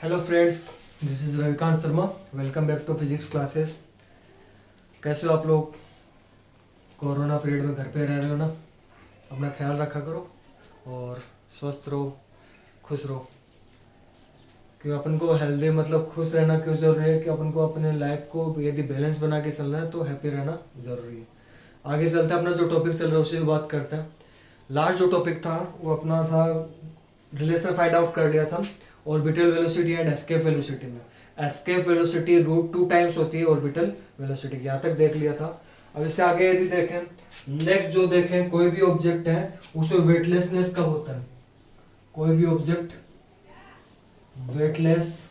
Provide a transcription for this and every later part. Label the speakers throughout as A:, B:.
A: Hello friends, this is Ravikant Sharma. Welcome back to physics classes. कैसे हो आप लोग? कोरोना पीरियड में घर पे रह रहे हो ना? अपना ख्याल रखा करो और स्वस्थ रहो, खुश रहो। क्यों अपन को हेल्दी मतलब खुश रहना क्यों ज़रूरी है कि अपन को अपने लाइफ को यदि बैलेंस बना के चलना है तो हैप्पी रहना ज़रूरी है। आगे चलते हैं, अपना जो टॉपिक चल रहा है उसी पे बात करते हैं। लास्ट जो टॉपिक था वो अपना था, रिलेशन फाइंड आउट कर लिया था orbital velocity and escape velocity में। एस्केप वेलोसिटी रूट 2 टाइम्स होती है ऑर्बिटल वेलोसिटी की, यहाँ तक देख लिया था। अब इससे आगे यदि देखें, नेक्स्ट जो देखें, कोई भी ऑब्जेक्ट है उसमें वेटलेसनेस कब होता है? कोई भी ऑब्जेक्ट वेटलेसनेस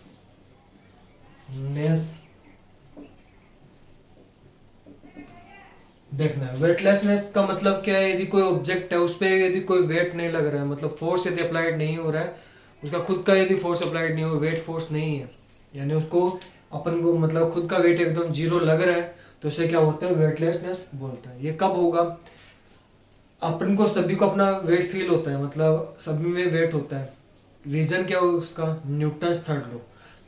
A: देखना है। वेटलेसनेस का मतलब क्या है? यदि कोई ऑब्जेक्ट है उस पर यदि कोई वेट नहीं लग रहा है, मतलब फोर्स यदि अप्लाइड नहीं हो रहा है, उसका खुद का यदि फोर्स अप्लाइड नहीं हो, वेट फोर्स नहीं है, यानी उसको अपन को मतलब खुद का वेट एकदम जीरो लग रहा है, तो इसे क्या बोलते हैं? वेटलेसनेस बोलते हैं। ये कब होगा? अपन को सभी को अपना वेट फील होता है, मतलब सभी में वेट होता है। रीजन क्या हो उसका? Newton's third law.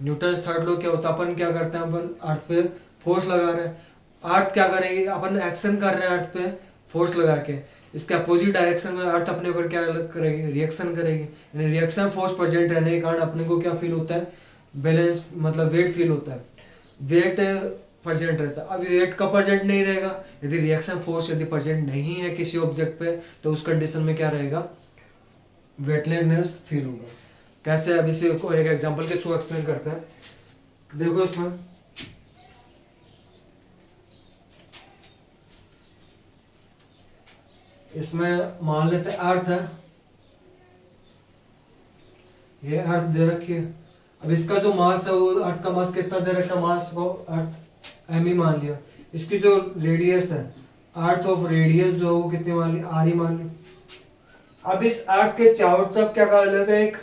A: Newton's third law क्या होता है? अपन क्या करते हैं, अपन अर्थ पे फोर्स लगा रहे हैं, अर्थ क्या करेगी? अपन एक्शन कर रहे हैं अर्थ पे फोर्स लगा के, इसके अपोजिट डायरेक्शन में अर्थ अपने पर क्या करेगी? रिएक्शन करेगी। यानी रिएक्शन फोर्स प्रेजेंट रहने के कारण अपने को क्या फील होता है? बैलेंस मतलब वेट फील होता है। वेट प्रेजेंट रहता है। अब वेट का प्रेजेंट नहीं रहेगा, यदि रिएक्शन फोर्स यदि प्रेजेंट नहीं है किसी ऑब्जेक्ट पे, तो उस कंडीशन में क्या रहेगा? वेटलेसनेस फील होगा। कैसे? अब इसे को एक एग्जांपल के थ्रू एक्सप्लेन करते हैं। देखो इसमें मान लेते हैं अर्थ है, ये अर्थ दे रखी है। अब इसका जो मास है वो अर्थ का मास कितना दे रखा है? मास को अर्थ एम ही मान लिया। इसकी जो रेडियस है, अर्थ ऑफ रेडियस जो है वो कितनी मान ली? आर ही मान ली। अब इस अर्थ के चारों तरफ क्या कर लेते हैं, एक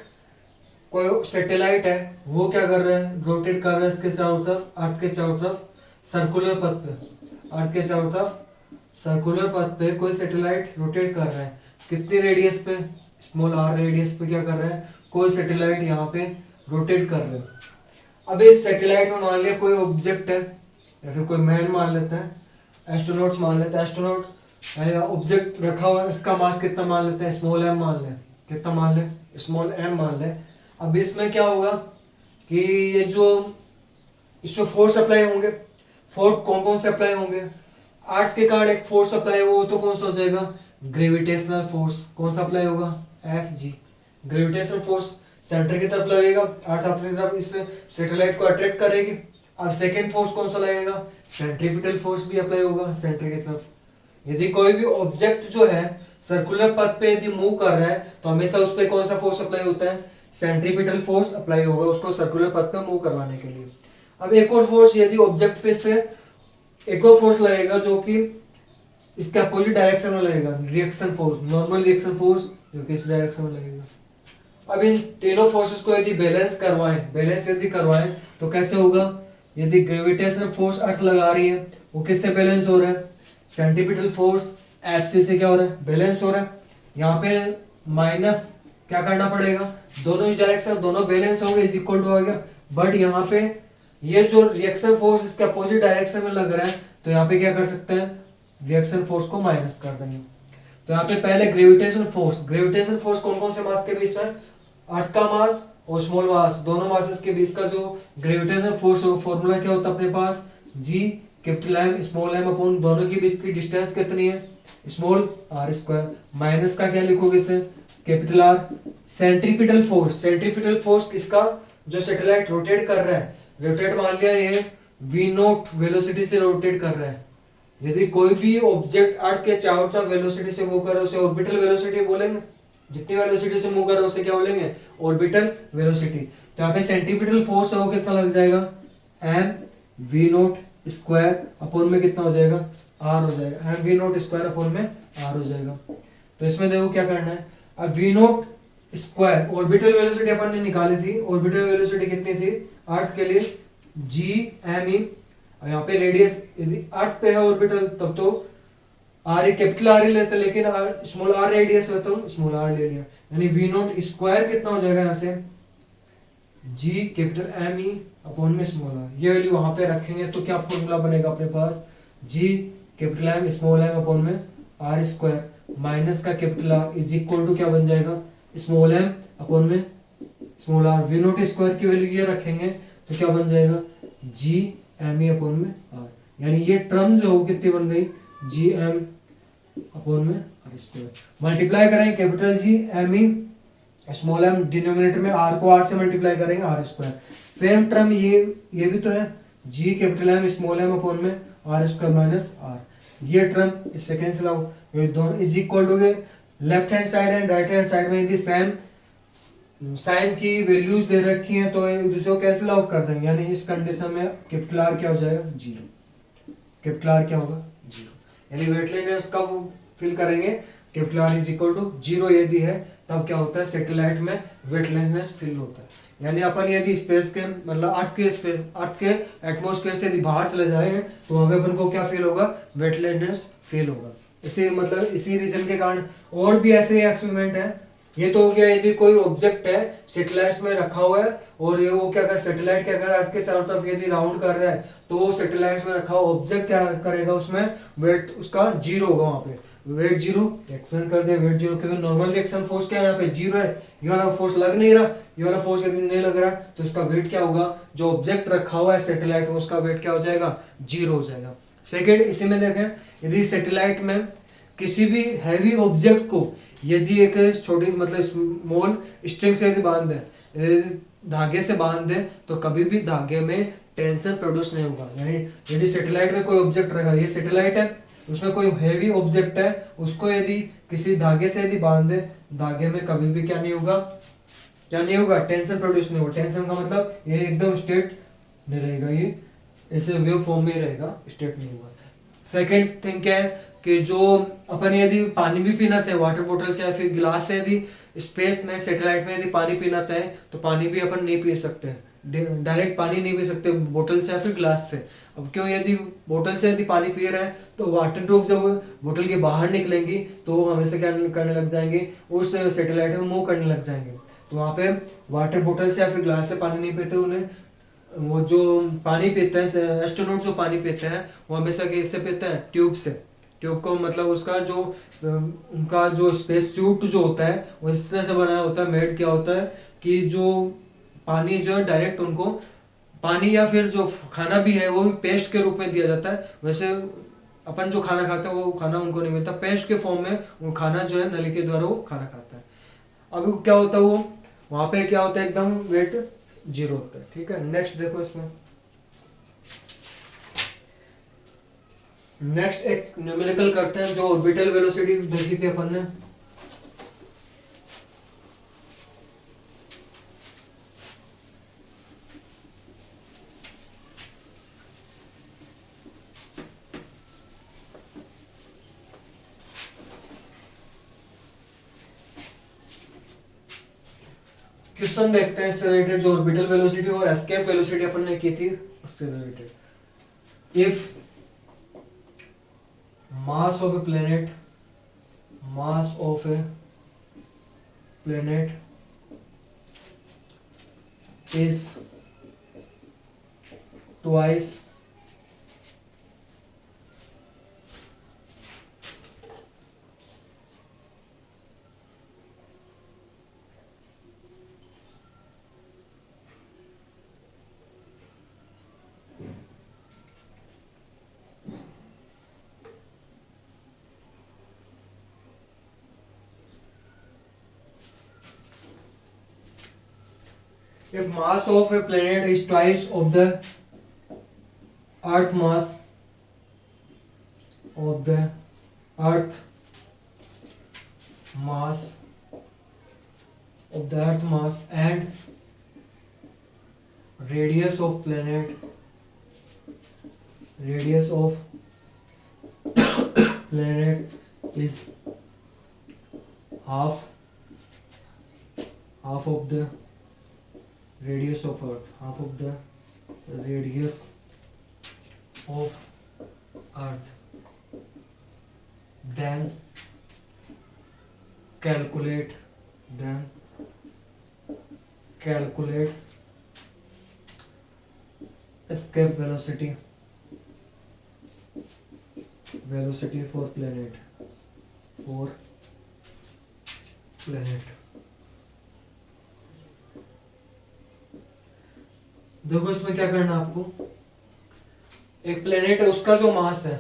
A: कोई सैटेलाइट है वो क्या कर रहा है? रोटेट कर रहा है इसके चारों तरफ, अर्थ के चारों तरफ सर्कुलर पथ पे। अर्थ के चारों तरफ सर्कुलर पथ पे कोई सैटेलाइट रोटेट कर रहा है। कितनी रेडियस पे? स्मॉल आर रेडियस पे क्या कर रहा है? कोई सैटेलाइट यहाँ पे रोटेट कर रहा है। अब इस सैटेलाइट में मान लिया कोई ऑब्जेक्ट है, या फिर कोई मैन मान लेते हैं, एस्ट्रोनॉट्स मान लेते हैं। एस्ट्रोनॉट ऑब्जेक्ट रखा हुआ है, इसका मास कितना मान लेते हैं? स्मॉल एम मान लें। कितना मान लें? स्मॉल एम मान लें। अब इसमें क्या होगा कि ये जो इसमें फोर्स अप्लाई होंगे, फोर्स कौन कौन से अप्लाई होंगे? अर्थ के कारण एक फोर्स अप्लाई होगा, वो तो कौन सा हो जाएगा? Gravitational force. कौन सा अप्लाई होगा? F G. Gravitational force centre की तरफ लगेगा, अर्थ अपनी तरफ इस सैटेलाइट को अट्रैक्ट करेगी। अब सेकेंड फोर्स कौन सा लगेगा? सेंट्रीपिटल फोर्स भी अप्लाई होगा सेंटर की तरफ। यदि कोई भी ऑब्जेक्ट जो है सर्कुलर पथ पे यदि मूव कर रहा है, तो हमेशा उस पर कौन सा फोर्स अप्लाई होता है? सेंट्रीपिटल फोर्स अप्लाई होगा उसको सर्कुलर पथ पे मूव करवाने के लिए। अब एक और फोर्स यदि ऑब्जेक्ट पे इस पे एक और फोर्स लगेगा जो कि इसके अपोजिट डायरेक्शन में लगेगा, reaction force, normal reaction force, जो कि इस डायरेक्शन में लगेगा। अब इन तीनों फोर्सेस को यदि बैलेंस यदि करवाएं तो कैसे होगा? यदि ग्रेविटेशनल फोर्स अर्थ लगा रही है, वो किससे बैलेंस हो रहा है? सेंट्रीपिटल फोर्स एफ से क्या हो रहा है? बैलेंस हो रहा है। यहाँ पे माइनस क्या करना पड़ेगा? दोनों इस डायरेक्शन दोनों बैलेंस हो गए, इज इक्वल टू आ गया। बट यहाँ पे ये जो रिएक्शन फोर्स इसके अपोजिट डायरेक्शन में लग रहा है, तो यहाँ पे क्या कर सकते हैं? रिएक्शन फोर्स को माइनस कर देंगे। तो यहाँ पे पहले ग्रेविटेशन फोर्स कौन कौन से मास के बीच में? अर्थ का मास और स्मॉल मास, दोनों मासेस के बीच का जो ग्रेविटेशन फोर्स फॉर्मूला क्या होता है अपने पास? G capital M small m upon दोनों के बीच की डिस्टेंस कितनी है? Small are square. माइनस का क्या लिखोगे इसे? Capital R. सेंट्रीपिटल फोर्स किसका? जो सैटेलाइट रोटेट कर रहा है, रोटेट मान लिया ये वी नोट वेलोसिटी से रोटेट कर रहा है। यदि कोई भी ऑब्जेक्ट अर्थ के चारों तरफ वेलोसिटी से मूव कर रहा है उसे ऑर्बिटल वेलोसिटी बोलेंगे। जितनी वेलोसिटी से मूव कर रहा है उसे क्या बोलेंगे? Orbital velocity. तो यहाँ पे सेंट्रीपिटल फोर्स है वो कितना लग जाएगा? M v nought square upon में कितना हो जाएगा? आर हो जाएगा। M v nought square upon में आर हो जाएगा। तो इसमें देखो क्या करना है। अब v nought square orbital velocity अपन ने निकाली थी, ऑर्बिटल वेलोसिटी कितनी थी अर्थ के लिए? G M E. यहाँ पे रेडियस यदि अर्थ पे है ऑर्बिटल तब तो आर ही कैपिटल आर ही लेते, लेकिन स्मॉल आर रेडियस है तो स्मॉल आर ले लिया। यानी वी नॉट स्क्वायर कितना हो जाएगा यहाँ से? G capital M E upon में स्मॉल आर, ये वैल्यू वहां पे रखेंगे तो क्या फॉर्मूला बनेगा अपने पास, G capital M small m upon में आर स्क्वायर माइनस का capital R is equal to क्या बन जाएगा, स्मॉल एम अपॉन में small r, v nought square की वैल्यू ये रखेंगे तो क्या बन जाएगा, जी एम ई अपॉन में आर, यानी ये टर्म जो हो कितनी बन गई, जी एम अपॉन में आर स्क्वायर, मल्टीप्लाई करेंगे capital G M E small m, denominator में आर को आर से मल्टीप्लाई करेंगे आर स्क्वायर, सेम टर्म ये भी तो है, G capital M small m upon में आर स्क्वायर माइनस आर, ये टर्म इससे कैंसिल आउट, ये दोनों इज इक्वल टू के left hand side and right hand side में यदि सेम साइन की वैल्यूज दे रखी हैं तो एक दूसरे को कैंसिल आउट कर देंगे, यानी इस कंडीशन में कैपिटल आर क्या हो जाएगा, जीरो, कैपिटल आर क्या होगा, जीरो, यानी वेटलेसनेस कब फिल करेंगे, capital R is equal to zero यदि है तब क्या होता है, सैटेलाइट में वेटलेसनेस फिल होता है, यानी अपन यदि स्पेस के मतलब अर्थ के एटमॉस्फेयर से यदि बाहर चले जाए तो वहां पे अपन को क्या फील होगा, वेटलेसनेस फील होगा, इसी मतलब इसी रीजन के कारण। और भी ऐसे एक्सपेरिमेंट है, ये तो हो गया यदि कोई ऑब्जेक्ट है सैटेलाइट में रखा हुआ है और ये वो क्या कर सैटेलाइट क्या कर अर्थ के चारों तरफ यदि राउंड कर रहा है तो वो सैटेलाइट में रखा हुआ ऑब्जेक्ट क्या करेगा, उसमें वेट उसका जीरो होगा, वहां पे वेट जीरो, एक्सप्लेन कर दे वेट जीरो, क्योंकि नॉर्मल रिएक्शन फोर्स क्या है यहाँ पे जीरो है, ये वाला फोर्स लग नहीं रहा, ये वाला फोर्स यदि नहीं लग रहा तो उसका वेट क्या होगा, जो ऑब्जेक्ट रखा हुआ है सैटेलाइट में उसका वेट क्या हो जाएगा, जीरो हो जाएगा। सेकेंड इसी में देखें, यदि सैटेलाइट में किसी भी हैवी ऑब्जेक्ट को यदि एक छोटी मतलब स्मॉल स्ट्रिंग से यदि बांध दें, धागे से बांध दें तो कभी भी धागे में टेंशन प्रोड्यूस नहीं होगा, यानी यदि सैटेलाइट में कोई ऑब्जेक्ट रखा, ये सैटेलाइट है उसमें कोई हैवी ऑब्जेक्ट है उसको यदि किसी धागे से यदि बांध दे, धागे में कभी भी क्या नहीं होगा, क्या नहीं होगा, टेंशन प्रोड्यूस नहीं होगा, टेंशन का मतलब ये एकदम स्ट्रेट नहीं रहेगा, ये ऐसे वेव फॉर्म में रहेगा, स्ट्रेट नहीं होगा। सेकेंड थिंग क्या है कि जो अपन यदि पानी भी पीना चाहे वाटर बोतल से या फिर गिलास से, यदि स्पेस में सैटेलाइट में यदि पानी पीना चाहे तो पानी भी अपन नहीं पी सकते, डायरेक्ट पानी नहीं पी सकते बोतल से या फिर गिलास से। अब क्यों, यदि बोतल से यदि पानी पी रहे हैं तो वाटर ड्रॉप जब बोतल के बाहर निकलेंगी तो वो हमेशा क्या करने लग जाएंगे, उस सैटेलाइट में मूव करने लग जाएंगे, तो वहाँ पे वाटर बोतल से या फिर गिलास से पानी नहीं पीते, उन्हें वो जो पानी पीते हैं एस्ट्रोनॉट जो पानी पीते हैं वो हमेशा किससे पीते हैं, ट्यूब से, ट्यूब को मतलब उसका जो उनका जो स्पेस सूट जो होता है वो इस तरह से बनाया होता है, मेड क्या होता है कि जो पानी जो है डायरेक्ट उनको पानी या फिर जो खाना भी है वो भी पेस्ट के रूप में दिया जाता है, वैसे अपन जो खाना खाते हैं वो खाना उनको नहीं मिलता, पेस्ट के फॉर्म में वो खाना जो है नली के द्वारा वो खाना खाता है। अब क्या होता है वो वहां पे क्या होता है, एकदम वेट जीरो होता है, ठीक है। नेक्स्ट देखो इसमें, नेक्स्ट एक न्यूमेरिकल करते हैं, जो ऑर्बिटल वेलोसिटी देखी थी अपन ने, क्वेश्चन देखते हैं इससे रिलेटेड, जो ऑर्बिटल वेलोसिटी और एस्केप वेलोसिटी अपन ने की थी उससे related. If mass of a planet, mass of a planet is twice if mass of a planet is twice of the earth mass of the earth mass of the earth mass and radius of planet, radius of planet is half of the radius of earth, half of the radius of earth, then calculate escape velocity for planet, देखो इसमें क्या करना है आपको। एक planet है, उसका जो मास है,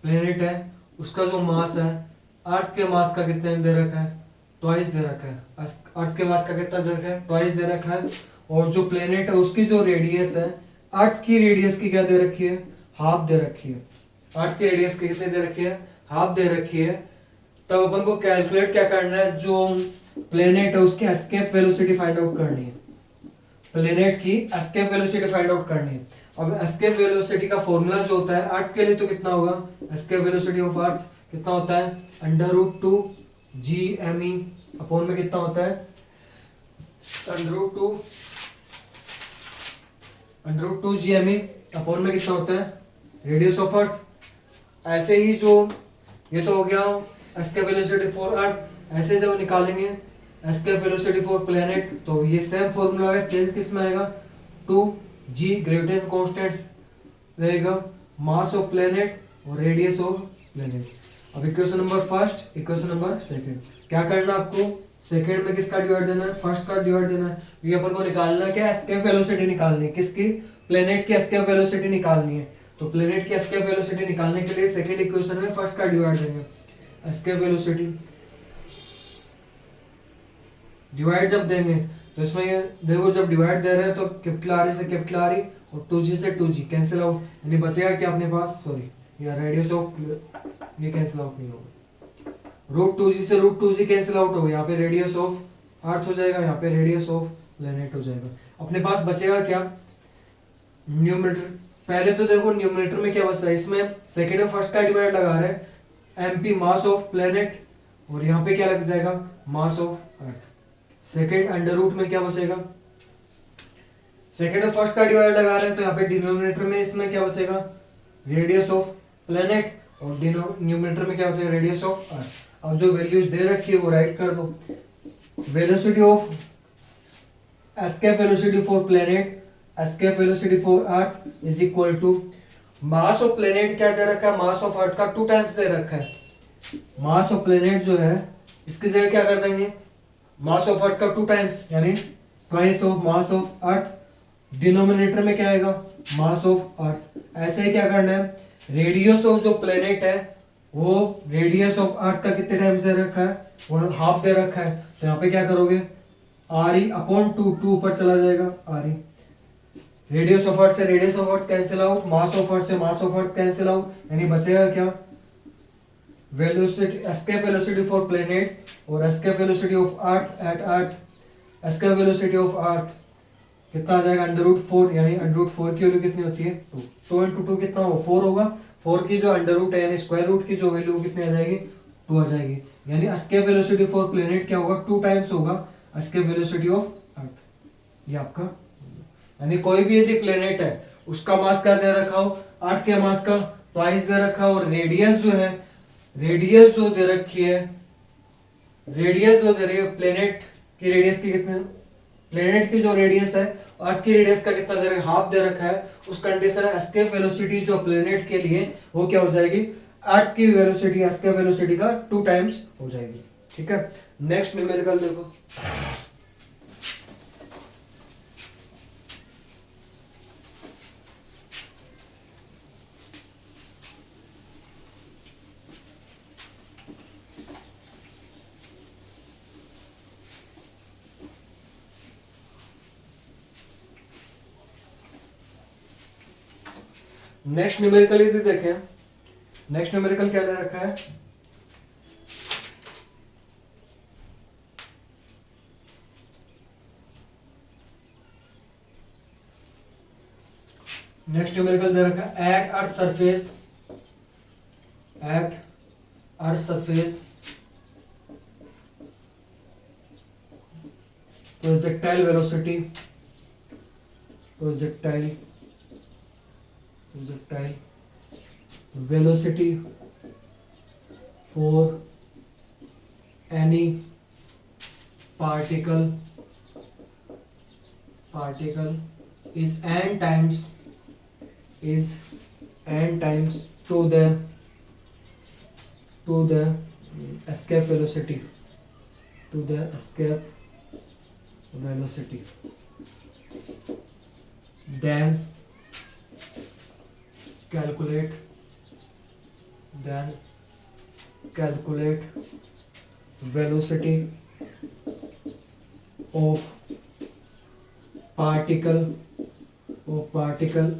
A: प्लेनेट है उसका जो मास है अर्थ के मास का कितने दे रखा है, ट्वाइस दे रखा है। अर्थ के मास का कितना दे रखा है, ट्वाइस दे रखा है। और जो प्लेनेट है उसकी जो रेडियस है अर्थ की रेडियस की क्या दे रखी है, हाफ दे रखी है। अर्थ की रेडियस की कितनी दे रखी है, हाफ दे रखी है। तब अपन को कैलकुलेट क्या करना है, जो प्लेनेट है उसकी एस्केप वेलोसिटी फाइंड आउट करनी है। प्लेनेट की एस्केप वेलोसिटी फाइंड आउट करनी है। अब एस्केप वेलोसिटी का फॉर्मूला जो होता है अर्थ के लिए तो कितना होगा, एस्केप वेलोसिटी ऑफ अर्थ कितना होता है, √2 GME अपॉन में कितना होता है, √2 GME अपॉन में कितना होता है, रेडियस ऑफ अर्थ। ऐसे ही जो ये तो हो गया एस्केप वेलोसिटी फॉर अर्थ। ऐसे जब निकालेंगे एस्केप वेलोसिटी फॉर प्लेनेट तो ये सेम फॉर्मूला है, चेंज किस में आएगा, 2g ग्रेविटेशन कांस्टेंट रहेगा, मास ऑफ प्लेनेट और रेडियस ऑफ प्लेनेट। अब equation number first, equation number second, क्या करना आपको, सेकंड में किसका डिवाइड देना है, फर्स्ट का डिवाइड देना है। ये अपन को निकालना क्या, एस्केप वेलोसिटी निकालनी है, किसकी, प्लेनेट की एस्केप वेलोसिटी निकालनी है। तो प्लेनेट की एस्केप वेलोसिटी निकालने के लिए सेकंड इक्वेशन में फर्स्ट का डिवाइड देंगे। एस्केप वेलोसिटी डिवाइड जब देंगे तो इसमें ये देखो, जब डिवाइड दे रहे हैं तो कैपिटल आर से कैपिटल आर और 2g से 2g कैंसिल आउट, यानी बचेगा क्या अपने पास, सॉरी या रेडियस ऑफ, ये कैंसिल आउट नहीं होगा, √2g से √2g कैंसिल आउट होगा, यहाँ पे रेडियस ऑफ अर्थ हो जाएगा, यहाँ पे रेडियस ऑफ प्लेनेट हो जाएगा। अपने पास बचेगा क्या, न्यूमरेटर। पहले तो देखो न्यूमरेटर में क्या बच रहा है, इसमें सेकेंड और फर्स्ट का डिवाइड लगा रहे हैं, MP मास ऑफ प्लेनेट, और यहाँ पे क्या लग जाएगा, mass of earth. Second under root में क्या बचेगा, सेकेंड और फर्स्ट का डिवाइड लगा रहे हैं तो यहाँ पे डिनोमिनेटर में इसमें क्या बचेगा, रेडियस ऑफ प्लेनेट, और न्यूमरेटर में क्या बचेगा, रेडियस ऑफ अर्थ। अब जो वैल्यूज दे रखी है वो राइट कर दो। Velocity of escape velocity for planet, escape velocity for earth is equal to mass of planet क्या दे रखा है, मास ऑफ अर्थ का 2 टाइम्स दे रखा है। मास ऑफ प्लेनेट जो है इसकी जगह क्या कर देंगे, मास ऑफ अर्थ का 2 टाइम्स यानी twice of mass of earth. Denominator में क्या आएगा, मास ऑफ अर्थ। ऐसे ही क्या करना है, रेडियस ऑफ जो प्लेनेट है वो रेडियस ऑफ अर्थ का कितने टाइम्स दे रखा है, वो हाफ दे रखा है। तो यहाँ पे क्या करोगे, RE अपॉन 2 ऊपर चला जाएगा, RE। रेडियस ऑफ अर्थ से radius of Earth cancel out, mass of Earth से mass of Earth cancel out, यानी बचेगा क्या, velocity, escape velocity for planet और escape velocity of Earth at Earth. Escape velocity of Earth कितना आ जाएगा, √4, यानी √4 की वैल्यू कितनी होती है, 2। 2 × 2 कितना होगा, 4 होगा। 4 की जो अंडर रूट है यानी स्क्वायर रूट की जो वैल्यू कितनी आ जाएगी, 2 आ जाएगी। यानी एस्केप वेलोसिटी फॉर प्लेनेट क्या होगा, 2 टाइम्स होगा एस्केप वेलोसिटी ऑफ अर्थ। ये आपका, यानी कोई भी यदि प्लेनेट है उसका मास क्या दे रखा हो, अर्थ के मास का ट्वाइस दे रखा हो, और रेडियस जो है, रेडियस जो दे रखी है, रेडियस जो दे रही है प्लेनेट की रेडियस की कितने, प्लेनेट की जो रेडियस है अर्थ की रेडियस का कितना दे रखा है, हाफ दे रखा है। उस कंडीशन है एस्केप वेलोसिटी जो प्लेनेट के लिए वो क्या हो जाएगी, अर्थ की वेलोसिटी एस्केप वेलोसिटी का 2 टाइम्स हो जाएगी। ठीक है, नेक्स्ट न्यूमेरिकल देखो। नेक्स्ट न्यूमेरिकल यदि देखें, नेक्स्ट न्यूमेरिकल क्या दे रखा है, नेक्स्ट न्यूमेरिकल दे रखा है at earth surface, at earth surface projectile velocity, projectile velocity for any particle is n times is n times to the escape velocity, to the escape velocity. Then calculate velocity of particle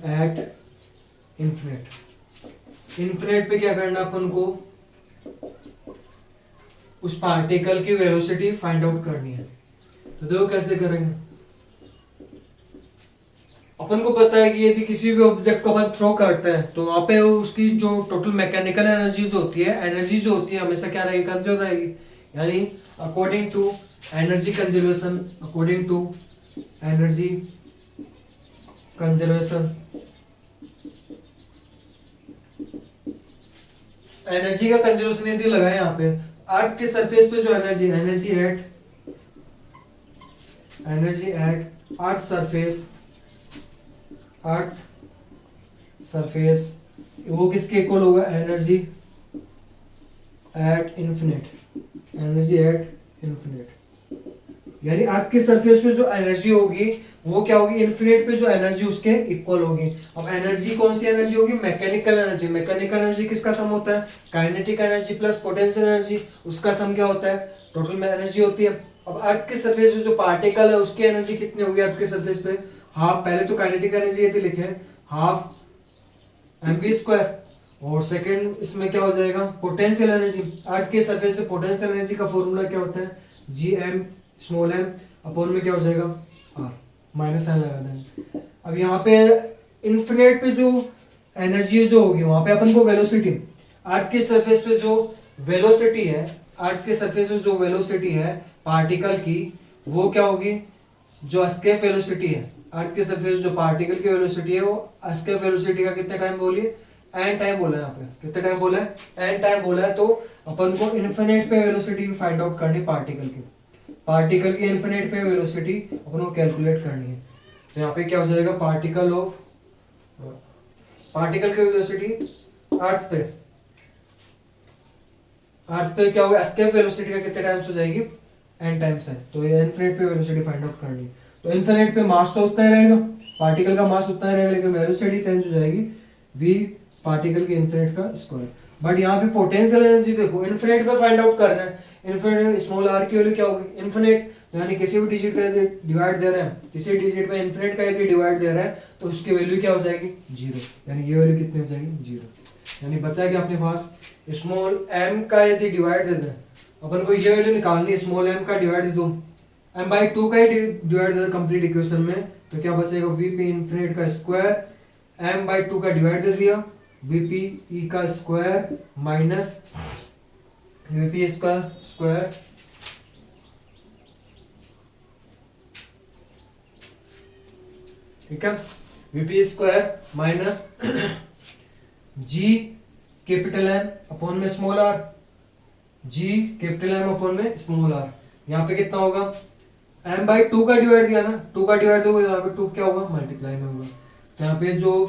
A: at infinite. Infinite पे क्या करना अपन को, उस particle की velocity find out करनी है। तो देखो कैसे करेंगे। अपन को पता है कि यदि किसी भी ऑब्जेक्ट को अपन थ्रो करते हैं तो वहां पे उसकी जो टोटल मैकेनिकल एनर्जी जो होती है, हमेशा क्या रहेगी, कंजर्व रहेगी। यानी according to energy conservation, energy का कंजर्वेशन यदि लगाए यहाँ पे, अर्थ के सरफेस पे जो एनर्जी एट अर्थ सरफेस वो किसके इक्वल होगा, एनर्जी एट इन्फिनिट। यानी अर्थ के सरफेस पे जो एनर्जी होगी वो क्या होगी, इन्फिनिट पे जो एनर्जी उसके इक्वल होगी। अब एनर्जी कौन सी एनर्जी होगी, मैकेनिकल एनर्जी किसका सम होता है, kinetic energy plus potential energy, उसका सम क्या होता है, टोटल में एनर्जी होती है। अब अर्थ के सरफेस पे जो पार्टिकल है उसकी एनर्जी कितनी होगी, अर्थ के सरफेस पे हाफ, पहले तो काइनेटिक एनर्जी यदि लिखे हाफ mv², और सेकंड इसमें क्या हो जाएगा, पोटेंशियल एनर्जी। अर्थ के सरफेस पे पोटेंशियल एनर्जी का फॉर्मूला क्या होता है, gm स्मॉल m अपॉन में क्या हो जाएगा, r, माइनस साइन लगा देंगे। अब यहाँ पे इन्फिनिट पे जो एनर्जी जो होगी वहां पे अपन को वेलोसिटी, अर्थ के सरफेस पे जो वेलोसिटी है पार्टिकल की, वो क्या होगी, जो एस्केप वेलोसिटी है। अर्थ के सरफेस जो पार्टिकल की वेलोसिटी है वो एस्केप वेलोसिटी का कितने टाइम बोलिए, एन टाइम बोला है। यहाँ पे कितने टाइम बोला है, एन टाइम बोला है। तो अपन को इन्फिनिट पे वेलोसिटी फाइंड आउट करनी, पार्टिकल की इन्फिनिट पे वेलोसिटी अपन को कैलकुलेट करनी है। तो यहाँ पे क्या हो जाएगा, पार्टिकल की वेलोसिटी अर्थ पे क्या होगा, एस्केप वेलोसिटी का कितने टाइम्स हो जाएगी, एन टाइम्स है। तो ये इन्फिनिट पे वेलोसिटी फाइंड आउट करनी है। तो इन्फिनिट पे मास तो उतना ही रहेगा, पार्टिकल का मास उतना ही रहेगा, लेकिन वेलोसिटी चेंज हो जाएगी, v पार्टिकल की इन्फिनिट का स्क्वायर। बट यहाँ पे पोटेंशियल एनर्जी देखो, इन्फिनिट पे फाइंड आउट कर रहे हैं, इन्फिनिट स्मॉल r की वैल्यू क्या होगी, इन्फिनिट, यानी किसी भी डिजिट का यदि डिवाइड दे रहे हैं, किसी डिजिट पे इन्फिनिट का यदि डिवाइड दे रहा है तो उसकी वैल्यू क्या हो जाएगी, 0। यानी ये वैल्यू कितनी हो जाएगी, 0। यानी बचा क्या अपने पास, स्मॉल m का यदि डिवाइड दे दें, अपन को ये वैल्यू निकालनी है, स्मॉल m का डिवाइड दे दूं m/2 का ही डिवाइड दे कंप्लीट इक्वेशन में, तो क्या बचेगा, vp इन्फिनिट का स्क्वायर m/2 का डिवाइड दे दिया, vp e का स्क्वायर माइनस vp इसका स्क्वायर, ठीक है, vp square minus g capital M upon में small r, g capital M upon में स्मॉल r। यहाँ पे कितना होगा, m/2 का डिवाइड दिया ना, 2 का डिवाइड दोगे तो यहाँ पे 2 क्या होगा, मल्टीप्लाई में होगा। तो यहाँ पे जो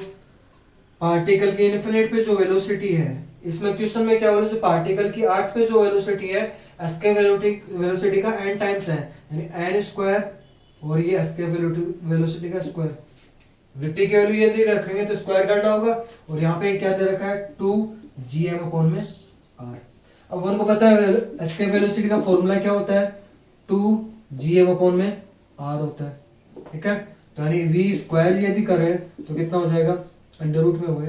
A: पार्टिकल की इन्फिनिट पे जो वेलोसिटी है, इसमें क्वेश्चन में क्या बोला, जो पार्टिकल की अर्थ पे जो वेलोसिटी है, एस्केप वेलोसिटी का n टाइम्स है, यानी n स्क्वायर और ये एस्केप वेलोसिटी का स्क्वायर। vp की वैल्यू यदि रखेंगे तो स्क्वायर करना होगा, और यहाँ पे क्या दे रखा है, 2gm अपॉन में r। अब उनको पता है एस्केप वेलोसिटी का फॉर्मूला क्या होता है, 2gm अपॉन में r होता है, ठीक है। तो यानी v स्क्वायर यदि करें तो कितना हो जाएगा, अंडर रूट में हुए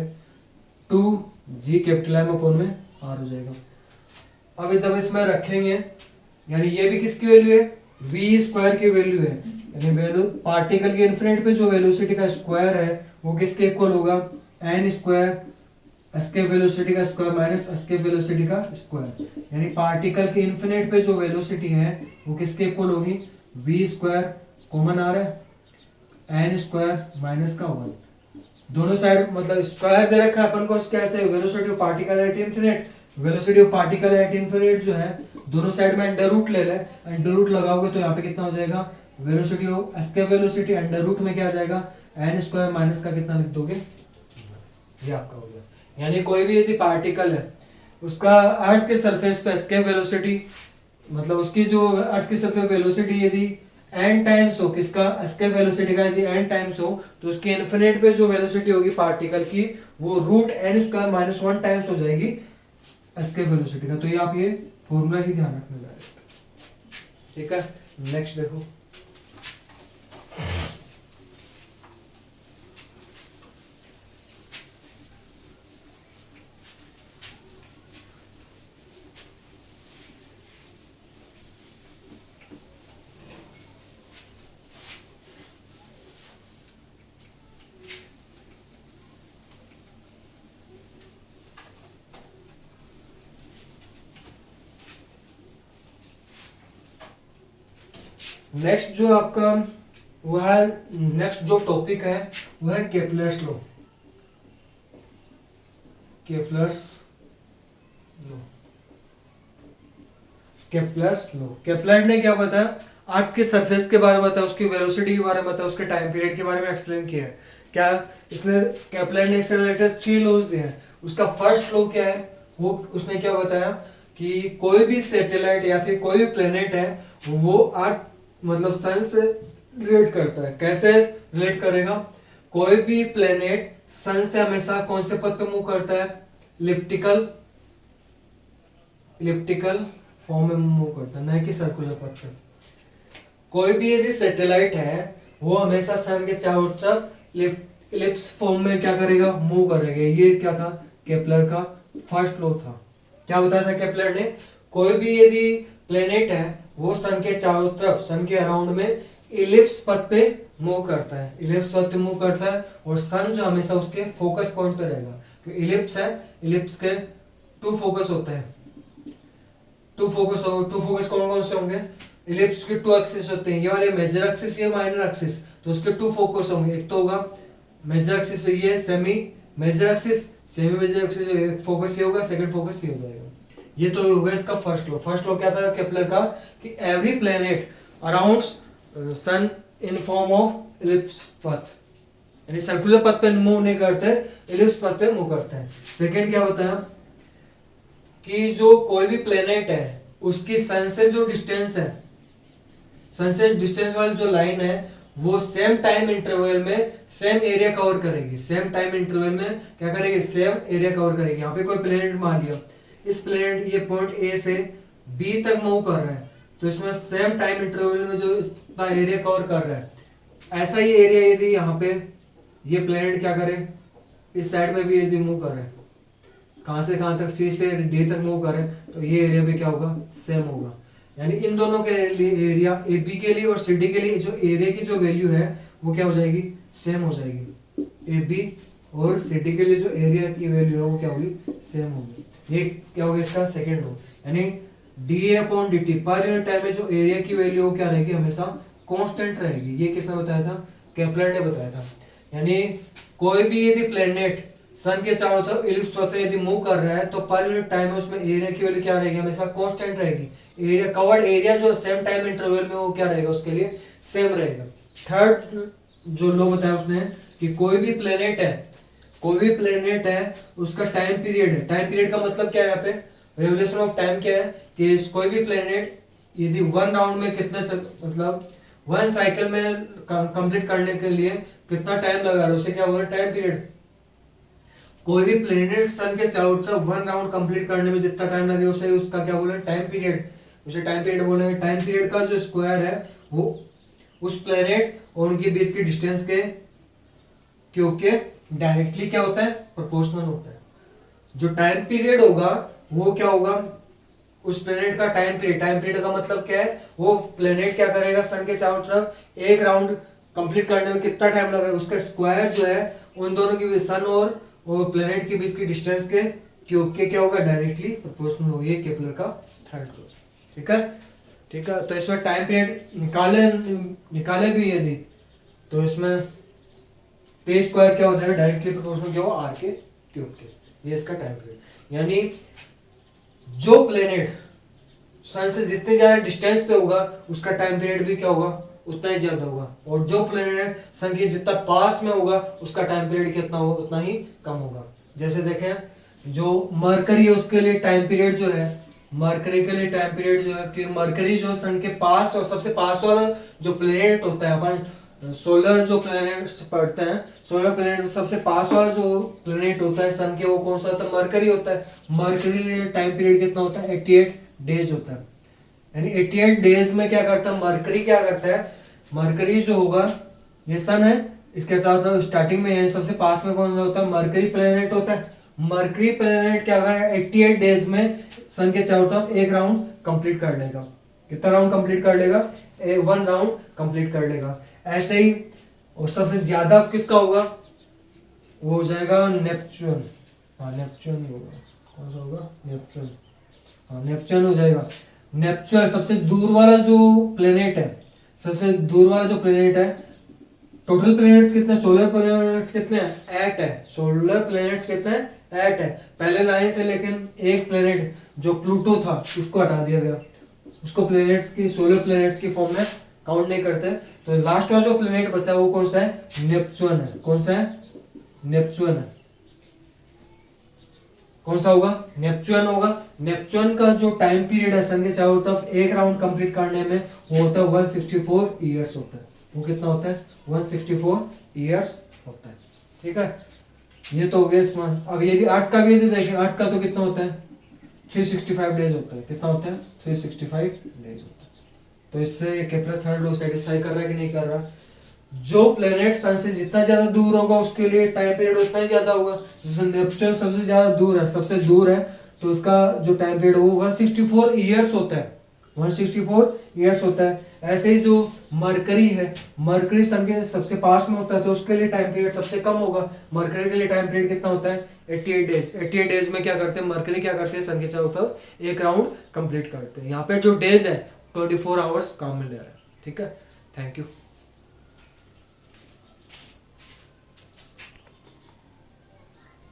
A: 2g कैपिटल M अपॉन में r हो जाएगा। अब जब इसमें रखेंगे, यानी ये भी किसकी वैल्यू है, v स्क्वायर की वैल्यू है, यानी वैल्यू पार्टिकल के इन्फिनिट पे जो वेलोसिटी का स्क्वायर है वो किसके इक्वल होगा, n स्क्वायर एस्केप वेलोसिटी का स्क्वायर माइनस एस्केप वेलोसिटी का स्क्वायर। यानी पार्टिकल के इन्फिनिट पे जो वेलोसिटी है वो किसके इक्वल होगी, v स्क्वायर कॉमन आ रहा है, n स्क्वायर माइनस का 1, दोनों साइड मतलब स्क्वायर दे रखा है अपन को, कैसे velocity of particle at infinite, velocity of particle at infinite जो है दोनों साइड में अंडर रूट ले ले, अंडर रूट लगाओगे तो यहाँ पे कितना हो जाएगा, velocity of escape velocity under root में क्या आ जाएगा, n स्क्वायर माइनस का कितना लिख दोगे, ये आपका हो गया। यानी कोई भी यदि पार्टिकल है उसका अर्थ के सरफेस पे एस्केप वेलोसिटी, मतलब उसकी जो अर्थ की सरफेस वेलोसिटी यदि n टाइम्स हो, किसका एस्केप वेलोसिटी का यदि n टाइम्स हो, तो उसकी इन्फिनिट पे जो वेलोसिटी होगी पार्टिकल की वो root n square minus 1 times हो जाएगी एस्केप वेलोसिटी का। तो ये आप ये फॉर्मूला ही ध्यान रखने का है। ठीक है, नेक्स्ट देखो। नेक्स्ट जो आपका वो है, नेक्स्ट जो टॉपिक है वो है Kepler's law. Kepler's law, Kepler's law. Kepler ने क्या बताया, अर्थ के सरफेस के बारे में बताया, उसकी वेलोसिटी के बारे में बताया, उसके टाइम पीरियड के बारे में एक्सप्लेन किया है। क्या इसने, केपलर ने इससे रिलेटेड 3 लॉज दिए हैं। उसका फर्स्ट लॉ क्या है, वो उसने क्या बताया कि कोई भी सैटेलाइट या फिर कोई भी प्लेनेट है वो अर्थ मतलब सन से रिलेट करता है। कैसे रिलेट करेगा, कोई भी प्लेनेट सन से हमेशा कौन से पथ पे मूव करता है, इलिप्टिकल, इलिप्टिकल फॉर्म में मूव करता है, ना कि सर्कुलर पथ पे। कोई भी यदि सैटेलाइट है वो हमेशा सन के चारों तरफ इलिप्स फॉर्म में क्या करेगा, मूव करेगा। ये क्या था, केपलर का फर्स्ट लॉ था। क्या बताया था केपलर ने, कोई भी यदि प्लेनेट है वो सन के चारों तरफ, सन के अराउंड में इलिप्स पथ पे मूव करता है, इलिप्स पथ पे मूव करता है, और सन जो हमेशा उसके फोकस पॉइंट पे रहेगा। क्योंकि इलिप्स है, इलिप्स के 2 फोकस होते हैं। 2 फोकस कौन कौन से होंगे, इलिप्स के 2 एक्सिस होते हैं, ये वाले मेजर एक्सिस, ये माइनर एक्सिस। तो उसके 2 फोकस होंगे, एक तो होगा मेजर एक्सिस पे ये semi major axis, semi major axis, एक फोकस ये होगा, सेकंड फोकस ये हो जाएगा। ये तो होगा इसका फर्स्ट लॉ। फर्स्ट लॉ क्या था केपलर का, कि every planet around sun in form of ellipse पथ, यानी सर्कुलर पथ पे मूव नहीं करते, इलिप्स पथ पे मूव करते हैं। सेकंड क्या बताया कि जो कोई भी प्लेनेट है उसकी सन से जो डिस्टेंस है, सन से डिस्टेंस वाली जो लाइन है वो सेम टाइम इंटरवल में सेम एरिया कवर करेगी। सेम टाइम इंटरवल में क्या करेगी, सेम एरिया कवर करेगी। यहाँ पे कोई प्लेनेट मान लिया, इस प्लेनेट ये पॉइंट ए से बी तक मूव कर रहा है, तो इसमें सेम टाइम इंटरवल में जो इतना एरिया कवर कर रहा है, ऐसा ही एरिया यदि यहाँ पे ये प्लेनेट क्या करे, इस साइड में भी यदि मूव कर रहे हैं, कहां से कहां तक, सी से डी तक मूव कर रहे हैं, तो ये एरिया भी क्या होगा, सेम होगा। यानी इन दोनों के लिए एरिया ए बी के लिए और सी डी के लिए जो एरिया की जो वैल्यू है वो क्या हो जाएगी, सेम हो जाएगी। ए बी और सी डी के लिए जो एरिया की वैल्यू है वो क्या होगी, सेम होगी। ये क्या होगा इसका सेकेंड रो, यानी D A upon D T per unit time में जो एरिया की वैल्यू वो क्या रहेगी, हमेशा कांस्टेंट रहेगी। ये किसने बताया था, केपलर ने बताया था। यानी कोई भी यदि प्लेनेट सन के चारों तरफ इलिप्स पथ यदि मूव कर रहा है तो पर यूनिट टाइम में उसमें एरिया की वैल्यू क्या रहेगी, हमेशा कांस्टेंट रहेगी। एरिया कवर्ड एरिया जो सेम टाइम इंटरवल में वो क्या रहेगा, उसके लिए सेम रहेगा। थर्ड जो लो बताया उसने कि कोई भी प्लेनेट है, कोई भी प्लेनेट है उसका टाइम पीरियड है। टाइम पीरियड का मतलब क्या है, यहाँ पे रेवोल्यूशन ऑफ टाइम क्या है कि कोई भी प्लेनेट यदि 1 राउंड में कितने मतलब 1 साइकिल में कंप्लीट करने के लिए कितना टाइम लगा रहा है, उसे क्या बोल रहे हैं, टाइम पीरियड। कोई भी प्लेनेट सन के चारों तरफ 1 राउंड कंप्लीट करने में जितना टाइम लगे उसे उसका क्या बोले, टाइम पीरियड। उसे टाइम पीरियड बोलेंगे। टाइम पीरियड का जो स्क्वायर है वो उस प्लेनेट और उनके बीच की डिस्टेंस के क्यूब के डायरेक्टली क्या होता है, प्रोपोर्शनल होता है। जो टाइम पीरियड होगा वो क्या होगा, उस प्लेनेट का टाइम पीरियड। टाइम पीरियड का मतलब क्या है, वो प्लेनेट क्या करेगा, सन के चारों तरफ एक राउंड कंप्लीट करने में कितना टाइम लगेगा, उसका स्क्वायर जो है उन दोनों की, सन और वो प्लेनेट के बीच की डिस्टेंस के क्यूब के क्या होगा, डायरेक्टली प्रोपोर्शनल होगी। केपलर का थर्ड लॉ। ठीक है, ठीक है। तो इसमें टाइम पीरियड निकाले भी यदि, तो इसमें टी स्क्वायर क्या हो जाएगा, डायरेक्टली प्रोपोर्शनल क्या हो, आर के क्यूब के। ये इसका टाइम पीरियड। यानी जो प्लेनेट सन से जितने ज्यादा डिस्टेंस पे होगा उसका टाइम पीरियड भी क्या होगा, उतना ही ज्यादा होगा, और जो प्लेनेट सन के जितना पास में होगा उसका टाइम पीरियड कितना होगा, उतना ही कम होगा। जैसे देखें जो मरकरी है उसके लिए टाइम पीरियड जो है, मरकरी के लिए टाइम पीरियड जो है कि मरकरी जो सन के पास और सबसे पास वाला जो प्लेनेट होता है, अपन सोलर जो प्लेनेट्स पढ़ते हैं, सोलर प्लेनेट सबसे पास वाला जो प्लेनेट होता है सन के, वो कौन सा होता है, मरकरी होता है। मरकरी टाइम पीरियड कितना होता है, 88 डेज होता है। यानी 88 डेज में क्या करता है मरकरी, क्या करता है मरकरी जो होगा, ये सन है, इसके साथ स्टार्टिंग में यानी सबसे पास में कौन सा होता है, मरकरी प्लेनेट होता है। मरकरी प्लेनेट क्या कर रहा है, 88 डेज में सन के चारों तरफ एक राउंड कंप्लीट कर लेगा। कितना राउंड कंप्लीट कर लेगा, 1 राउंड कंप्लीट कर लेगा। ऐसे ही और सबसे ज्यादा किसका होगा, वो हो जाएगा नेपच्यून। हाँ नेपच्यून ही होगा, कौन सा होगा, नेपच्यून। हाँ नेपच्यून हो जाएगा। नेपच्यून सबसे दूर वाला जो प्लेनेट है, सबसे दूर वाला जो प्लेनेट है, टोटल प्लेनेट्स कितने, सोलर प्लेनेट्स कितने हैं, 8 है। सोलर प्लेनेट्स कितने हैं, 8 है। पहले लाए थे लेकिन एक प्लेनेट जो प्लूटो था उसको हटा दिया गया, उसको प्लेनेट्स की, सोलर प्लेनेट्स की फॉर्म में काउंट नहीं करते। तो लास्ट वाला जो प्लेनेट बचा वो कौन सा है, नेपच्यून है। कौन सा है, नेपच्यून है। कौन सा होगा, नेपच्यून होगा। नेपच्यून का जो टाइम पीरियड है सन के चारों तरफ एक राउंड कंप्लीट करने में, वो होता है 164 ईयर्स होता है। वो कितना होता है, 164 ईयर्स होता है। ठीक है, ये तो हो गया इसमें। अब यदि अर्थ का भी यदि देखें, अर्थ का तो कितना होता है, 365 डेज होता है। कितना होता है, 365 डेज होता है। तो इससे केपलर थर्ड लॉ सेटिस्फाई कर रहा है कि नहीं कर रहा। जो प्लेनेट सन से जितना ज्यादा दूर होगा उसके लिए टाइम पीरियड उतना ही ज्यादा होगा। जैसे नेपच्यून सबसे ज्यादा दूर है, सबसे दूर है, तो उसका जो टाइम पीरियड वो 164 ईयर्स होता है, 164 ईयर्स होता है। ऐसे ही जो मरकरी है, मरकरी सन के सबसे पास में होता है, तो उसके लिए टाइम पीरियड सबसे कम होगा। मरकरी के लिए टाइम पीरियड कितना होता है, 88 डेज। 88 डेज में क्या करते हैं मरकरी, क्या करते हैं सन के चारों तरफ एक राउंड कंप्लीट करते हैं। यहाँ पे जो डेज है 24 आवर्स काम में ले रहा है। ठीक है, थैंक यू।